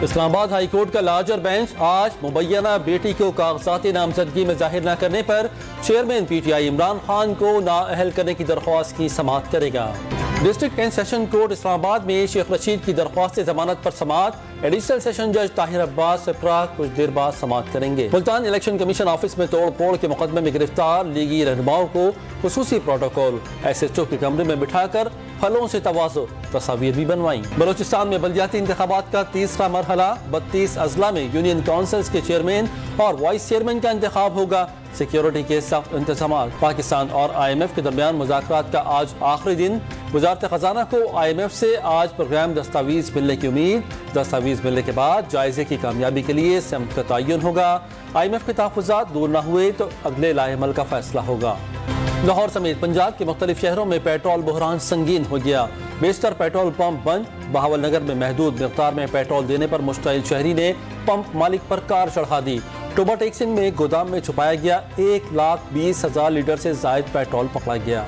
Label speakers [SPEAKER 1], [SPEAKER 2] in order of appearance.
[SPEAKER 1] اسلام آباد high court کا larger bench آج مبینہ بیٹی کو کاغذاتی نامزدگی میں ظاہر نہ کرنے پر chairman P T I Imran Khan کو نااہل کرنے کی درخواست کی سماعت کرے گا۔ District and session court Islamabad میں شیخ رشید کی درخواست ضمانت پر سماعت ایڈیشنل سیشن جج طاہر عباس سپرا کچھ دیر بعد سماعت کریں گے۔ ملتان الیکشن کمیشن آفس میں توڑ پھوڑ کے مقدمے میں گرفتار لیگی رہنماؤں کو خصوصی پروٹوکول ایس ایچ او کے کمرے میں بٹھا کر پھلوں سے تواضع تصاویر بھی بنوائیں۔ بلوچستان میں بلدیاتی انتخابات کا تیسرا مرحلہ 32 اضلاع میں یونین کونسلز کے چیئرمین اور وائس چیئرمین کا انتخاب ہوگا۔ سیکیورٹی کے سخت انتظامات۔ پاکستان اور آئی ایم ایف کے درمیان مذاکرات کا آج آخری دن۔ وزارت خزانہ کو آئی ایم ایف سے آج پروگرام دستاویز ملنے کی امید۔ دستاویز ملنے کے بعد جائزے کی کامیابی کے لیے سمت کا تعین ہوگا۔ آئی ایم ایف کے تحفظات دور نہ ہوئے تو اگلے لائحہ عمل کا فیصلہ ہوگا۔ لاہور سمیت پنجاب کے مختلف شہروں میں پیٹرول بحران سنگین ہو گیا۔ بیشتر پیٹرول پمپ بند۔ بہاول نگر میں محدود مقدار میں پیٹرول دینے پر مشتعل شہری نے پمپ مالک پر کار چڑھا دی۔ ٹوبا ٹیکسن میں گودام میں چھپایا گیا 1,20,000 لیٹر سے زائد پیٹرول پکڑا گیا۔